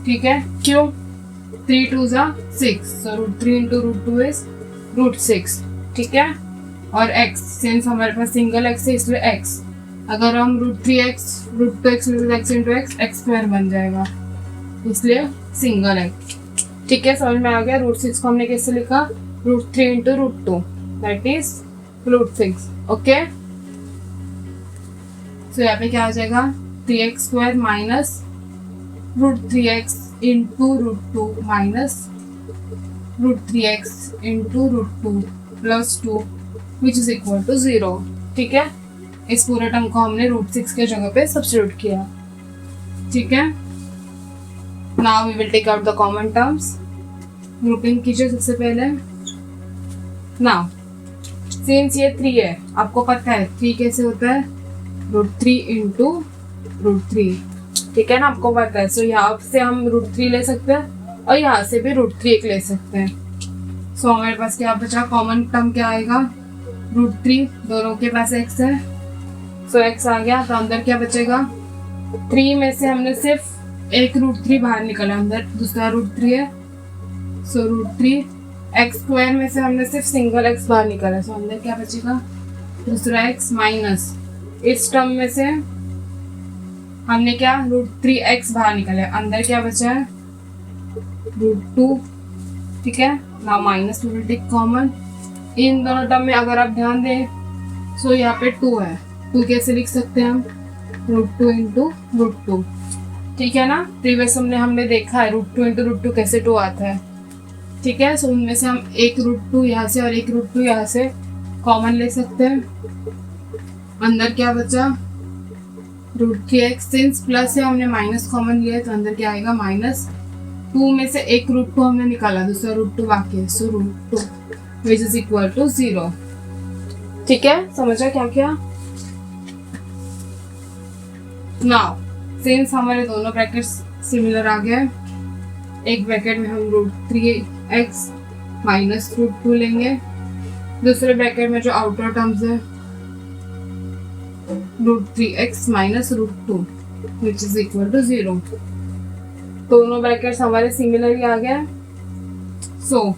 ठीक है, क्यों, 3 2 6, सो √3 इंटू √2 इज √6। ठीक है, और x सिंस हमारे पास सिंगल x है इसलिए x, अगर हम √3x √2x x into x square बन जाएगा, इसलिए सिंगल x। ठीक है, समझ में आ गया। √6 को हमने कैसे लिखा √3 into √2 that is √6। Okay, so यहाँ पे क्या आ जाएगा 3x square minus √3x into √2 minus √3x into √2 plus 2 which is equal to 0। ठीक है, इस पूरे टर्म को हमने √6 के जगह पे सब्स्टिट्यूट किया। ठीक है, now we will take out the common terms. Grouping कीजिए सबसे पहले। नाउ सिंस ये 3 है, आपको पता है 3 कैसे होता है, √3 इंटू √3, ठीक है ना, आपको पता है। सो यहाँ से हम √3 ले सकते हैं और यहाँ से भी √3 एक ले सकते हैं। सो हमारे पास क्या बचा, कॉमन टर्म क्या आएगा, √3, दोनों के पास x है, सो x आ गया। तो अंदर क्या बचेगा, 3 में से हमने सिर्फ एक √3 बाहर निकाला, अंदर दूसरा √3 है, सो √3, x² में से हमने सिर्फ सिंगल x बाहर निकाला, सो अंदर क्या बचेगा, दूसरा x माइनस इस टर्म में से हमने क्या √3x बाहर निकाला, अंदर क्या बचा है, √2, ठीक है ना, minus two will take common. इन दोनों टर्म में अगर आप ध्यान दें, सो यहाँ पे 2 है, 2 कैसे लिख सकते हैं हम, √2 इंटू √2, ठीक है ना। प्रीवियस हमने देखा है √2 इंटू √2 कैसे 2 आता है, ठीक है। सो उनमें से हम एक √2 यहाँ से और एक √2 यहाँ से कॉमन ले सकते हैं। अंदर क्या बचा, √3x, सिंस प्लस है हमने माइनस कॉमन लिया है, तो अंदर क्या आएगा, -2 में से एक √2 हमने निकाला, दूसरा √2 बाकी है, सो √2 विच इज इक्वल टू 0, ठीक है, समझा क्या क्या। नाउ सिंस हमारे दोनों ब्रैकेट्स सिमिलर आ गए, एक ब्रैकेट में हम √3x माइनस √2 लेंगे, दूसरे ब्रैकेट में जो आउटर टर्म्स है √3x minus √2 which is equal to 0। दोनों ब्रैकेट्स हमारे सिमिलर ही आ गए, so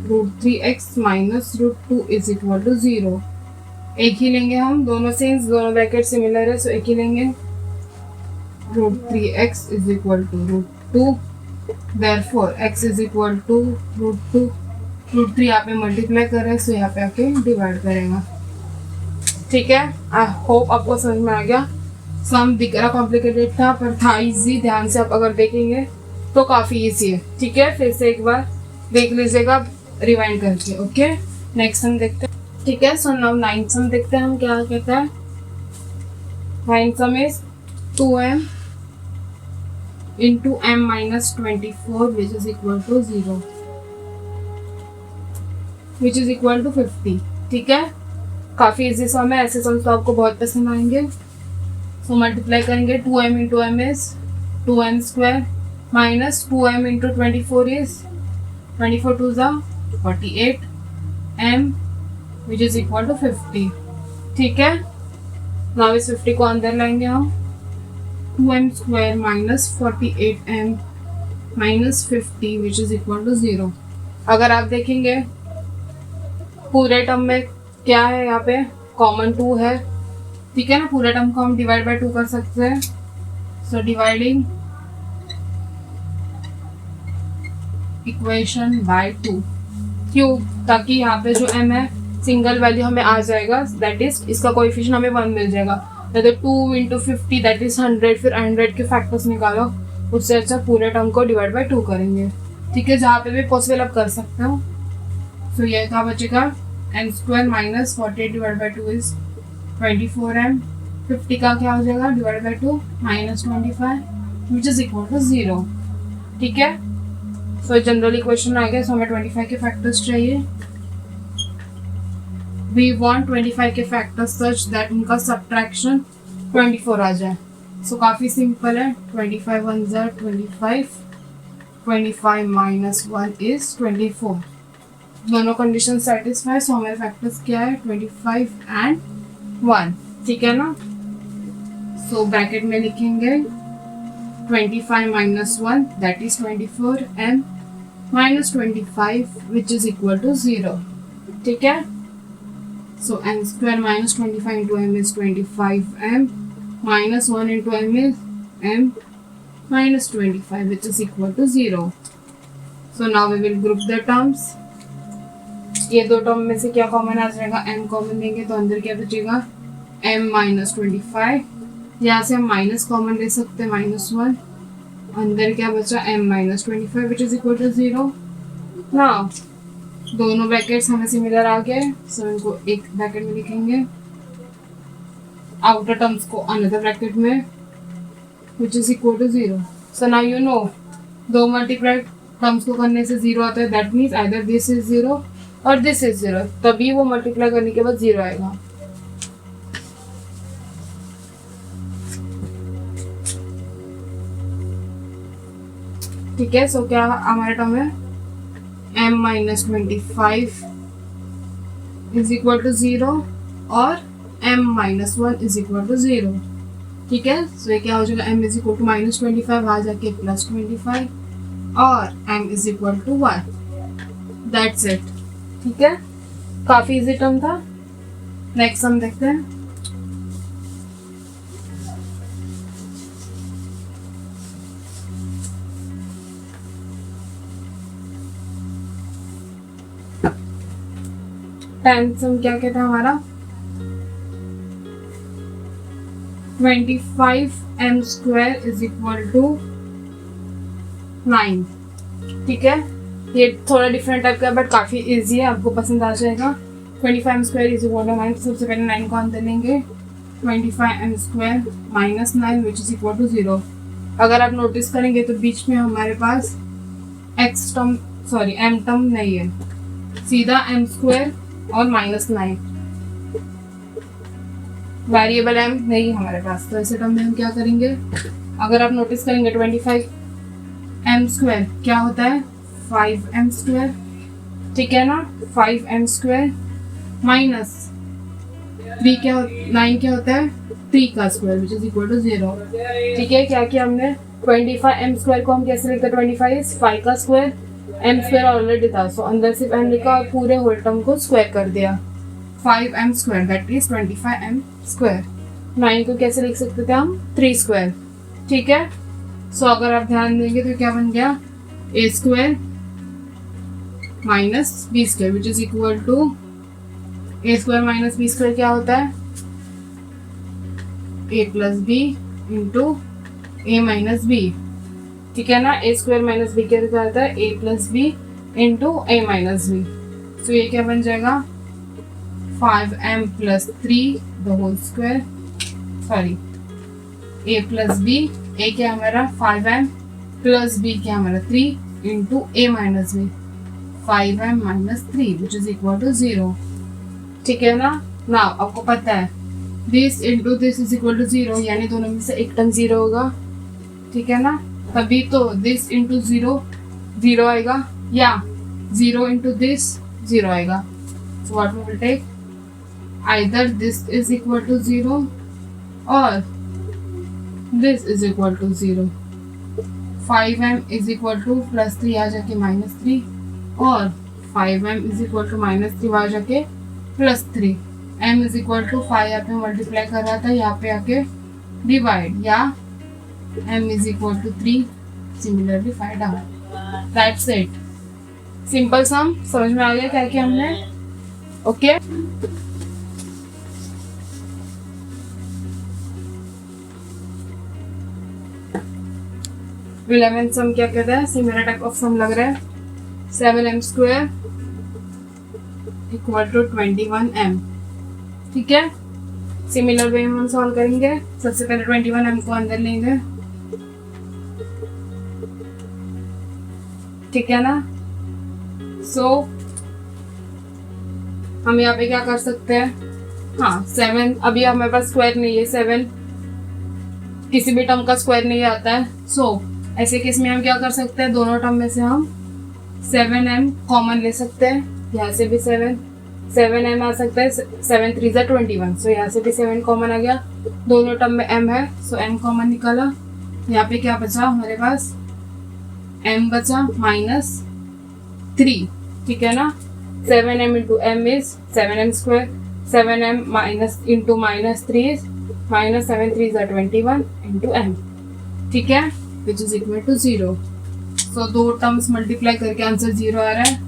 √3x minus √2 is equal to 0। एक ही लेंगे हम, दोनों सिंस दोनों ब्रैकेट सिमिलर है, सो एक ही लेंगे, √3x is equal to √2, therefore x is equal to √2, √3 यहाँ पे मल्टीप्लाई कर रहे हैं, सो यहाँ पे आके डिवाइड करेगा, ठीक है। आई होप आपको समझ में आ गया। सम दिख रहा कॉम्प्लिकेटेड था पर था इजी, ध्यान से आप अगर देखेंगे तो काफ़ी इजी है, ठीक है। फिर से एक बार देख लीजिएगा रिवाइंड करके, ओके। नेक्स्ट सम देखते हैं, ठीक है। सो नाउ 9th सम देखते हैं हम क्या कहता है। 9th some is 2m into m minus 24 which is equal to 0 which is equal to 50, ठीक है। काफ़ी इजी सम है, ऐसे सम तो आपको बहुत पसंद आएंगे। सो मल्टीप्लाई करेंगे, 2m into m is 2m² minus 2m into 24 is 24 2 ज़ा 48 m which is equal to 50, ठीक है। नाउ इस 50 को अंदर लाएंगे हम, 2m² minus 48m minus 50 which is equal to 0। अगर आप देखेंगे पूरे टर्म में क्या है, यहाँ पे कॉमन 2 है, ठीक है ना। पूरे टर्म को हम डिवाइड बाय 2 कर सकते हैं, सो डिवाइडिंग इक्वेशन बाय 2, क्यों, ताकि यहाँ पे जो m है सिंगल वैल्यू हमें आ जाएगा, दैट इज इसका कोएफिशिएंट हमें 1 मिल जाएगा। तो 2 इंटू 50 दैट इज 100, फिर 100 के फैक्टर्स निकालो, उससे अच्छा पूरे टर्म को डिवाइड बाय 2 करेंगे, ठीक है। जहाँ पे भी पॉसिबल आप कर सकते हो। सो ये क्या बचेगा, m² minus 48 divide by 2 is 24m, 50 का क्या हो जाएगा divide by 2 minus 25 which is equal to 0, ठीक है। सो जनरल इक्वेशन आ गया। सो हमें 25 के फैक्टर्स चाहिए, वी वांट 25 के फैक्टर्स सच दैट उनका सब्ट्रैक्शन 24 आ जाए। सो काफ़ी सिंपल है, 25 1 ज़ा 25, 25 माइनस 1 इज 24, दोनों कंडीशन सेटिस्फाई। सो हमारे फैक्टर्स क्या है, 25 एंड 1, ठीक है ना। सो ब्रैकेट में लिखेंगे 25 minus 1 that is 24m minus 25 which is equal to 0, ठीक है। So m² minus 25 into m is 25m minus 1 into m is m minus 25 which is equal to 0। So now we will group the terms. ये दो term में से क्या common आ जाएगा, m common लेंगे तो अंदर क्या बचेगा, m माइनस 25, यहाँ से हम माइनस कॉमन ले सकते हैं -1, अंदर क्या बचा m minus 25 which is equal to 0। Now दोनों ब्रैकेट्स हमें सिमिलर आ गए, सो इनको एक ब्रैकेट में लिखेंगे, आउटर टर्म्स को अनदर ब्रैकेट में which is equal to 0। So now you know, दो मल्टीप्लाई टर्म्स को करने से 0 आता है, that means either this is 0 और दिस इज 0, तभी वो मल्टीप्लाई करने के बाद 0 आएगा। ठीक है, सो क्या हमारा टर्म है m-25 इज इक्वल टू 0 और m-1 इज इक्वल टू 0। ठीक है, सो ये क्या हो जाएगा, m इज इक्वल टू -25 आ जाके +25 और m is equal to 1। That's it. ठीक है, काफी इजी टर्म था। नेक्स्ट हम देखते हैं। टेंथ सम क्या कहता है हमारा 25m² इज इक्वल टू 9। ठीक है, ये थोड़ा डिफरेंट टाइप का बट काफ़ी इजी है, आपको पसंद आ जाएगा। 25m² इज इक्वल टू 9, सबसे पहले 9 को अंदर लेंगे, 25m² minus 9 which is equal to 0। अगर आप नोटिस करेंगे तो बीच में हमारे पास m टर्म नहीं है, सीधा m² और -9, वेरिएबल m नहीं है हमारे पास। तो ऐसे टर्म में हम क्या करेंगे, अगर आप नोटिस करेंगे 25m² क्या होता है 5m²। ठीक है ना, 5m² माइनस 3 क्या 9 क्या होता है 3 का square which is equal to 0। ठीक है, क्या किया हमने 25m² को हम कैसे लिखते हैं, 25 5 का स्क्वायर, m² ऑलरेडी था सो अंदर सिर्फ m लिखा और पूरे होल टर्म को स्क्वायर कर दिया, 5m² दैट इज 25m²। 9 को कैसे लिख सकते थे हम 3²। ठीक है, सो अगर आप ध्यान देंगे तो क्या बन गया a² minus b² which is equal to a² minus b² क्या होता है a plus b into a minus b। ठीक है ना, a² माइनस b क्या होता है a plus b into a minus b। तो ये क्या बन जाएगा 5m plus 3 the whole square, sorry a plus b, a क्या हमारा 5m प्लस b क्या हमारा 3 into a minus b, 5m minus 3 which is equal to 0। ठीक है ना, नाउ आपको पता है this into this is equal to 0, यानी दोनों में से एक टर्म 0 होगा। ठीक है ना, तभी तो दिस इंटू 0 0 आएगा या 0 इंटू दिस 0 आएगा। So what we will take, either this is equal to 0 और this is equal to 0। 5m is equal to plus 3 आ जाके -3 और 5m इज इक्वल टू -3 आ जाके +3। m इज इक्वल टू 5 यहाँ पे मल्टीप्लाई कर रहा था, यहाँ पे आके डिवाइड, या m is equal to 3 similarly 5 down. That's it, simple sum. समझ में आ गया क्या किया हमने। ओके इलेवेंथ सम क्या कहता है, सिमिलर टाइप ऑफ सम लग रहा है, 7m² इक्वल टू 21m। ठीक है, सिमिलर वे में हम सॉल्व करेंगे। सबसे पहले 21m को अंदर लेंगे। ठीक है ना, सो हम यहाँ पे क्या कर सकते हैं, हाँ 7 अभी हमारे पास स्क्वायर नहीं है, 7 किसी भी टर्म का स्क्वायर नहीं आता है। सो ऐसे केस में हम क्या कर सकते हैं, दोनों टर्म में से हम 7m कॉमन ले सकते हैं। यहाँ से भी 7m आ सकता है, 7 3 ज़ा 21। सो यहाँ से भी 7 कॉमन आ गया, दोनों टर्म में m है, सो m कॉमन निकाला। यहाँ पे क्या बचा हमारे पास, m बचा -3। ठीक है ना, 7m into m is 7m², 7m minus into -3 is -7 3 ज़ा 21 इंटू m। ठीक है, which is equal to 0। So दो टर्म्स मल्टीप्लाई करके आंसर 0 आ रहा है।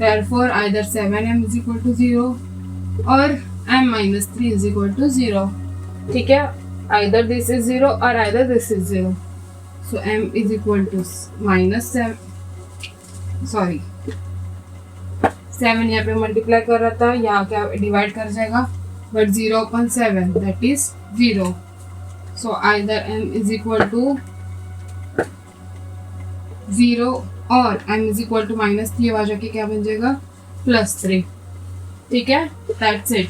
Therefore either 7m is equal to 0 और m minus 3 is equal to 0। ठीक है, either this is 0 और either this is 0। So m is equal to -7, sorry 7 यहाँ पे मल्टीप्लाई कर रहा था, यहाँ क्या डिवाइड कर जाएगा, but 0/7 that is 0। So either m is equal to 0 और m इज इक्वल टू -3 आ जाके क्या बन जाएगा +3। ठीक है, that's it,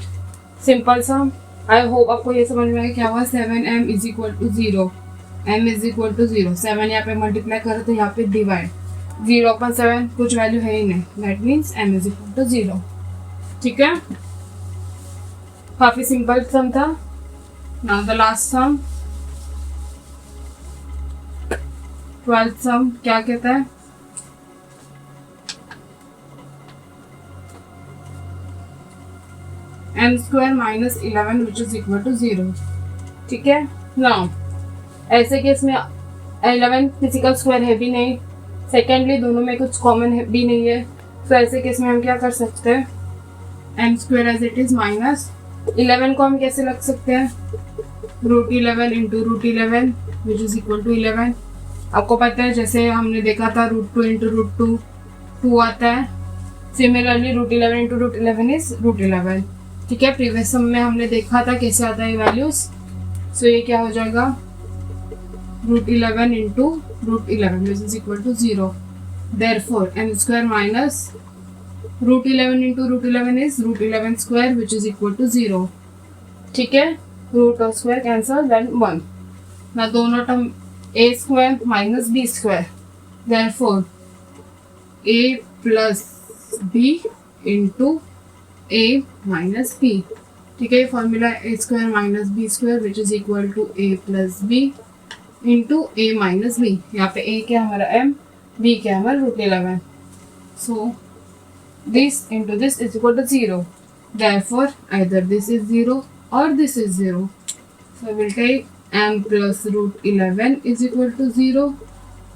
simple sum. I hope आपको ये समझ में आया क्या हुआ। 7m is equal to 0, m is equal to 0, 7 यहाँ पे मल्टीप्लाई करो तो यहाँ पे डिवाइड, 0/7 कुछ वैल्यू है ही नहीं, that means m is equal to 0। ठीक है, काफी सिंपल सम था। Now the last sum, 12th sum क्या कहता है, m² minus 11 which is equal to 0। ठीक है, नाउ ऐसे केस में 11 फिजिकल स्क्वायर है भी नहीं, सेकेंडली दोनों में कुछ कॉमन भी नहीं है, तो ऐसे केस में हम क्या कर सकते हैं, m² as it is minus 11 को हम कैसे लग सकते हैं, √11 into √11 which is equal to 11। आपको पता है जैसे हमने देखा था √2 इंटू √2 2 आता है, सिमिलरली √11 इंटू √11 इज √11। ठीक है, प्रीवियस सम में हमने देखा था कैसे आता है वैल्यूज। सो ये क्या हो जाएगा, √11 into √11 which is equal to 0। Therefore m² minus √11 into √11 is √11² which is equal to 0। ठीक है, रूट और स्क्वायर कैंसल, देन 1 ना, दोनों term a² minus b², therefore a plus b into a minus b। ठीक है, ये formula a² minus b² which is equal to a plus b into a minus b। यहाँ पे a क्या हमारा m, b क्या हमारा √11। सो this into this is equal to 0, therefore either this is 0 or this is 0, so we'll take m plus √11 is equal to 0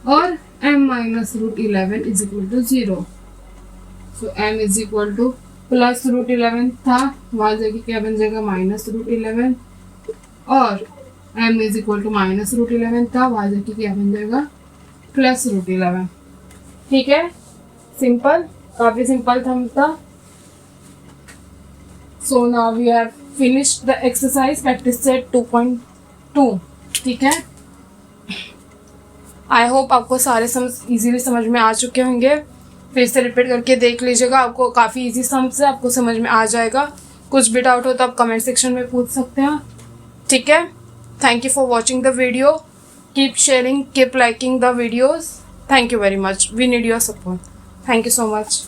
or m minus √11 is equal to 0। so m is equal to plus √11 था, वहाँ जगह क्या बन जाएगा minus √11, और m is equal to minus √11 था, वहाँ जगह क्या बन जाएगा प्लस √11। ठीक है, सिंपल, काफी सिंपल था। So now we have finished the exercise practice set 2.2। ठीक है, आई होप आपको सारे सम इजीली समझ में आ चुके होंगे। फिर से रिपीट करके देख लीजिएगा, आपको काफ़ी इजी सम्स से आपको समझ में आ जाएगा। कुछ भी डाउट हो तो आप कमेंट सेक्शन में पूछ सकते हैं। ठीक है, thank you for watching the video, keep sharing, keep liking the videos. Thank you very much, we need your support. Thank you so much.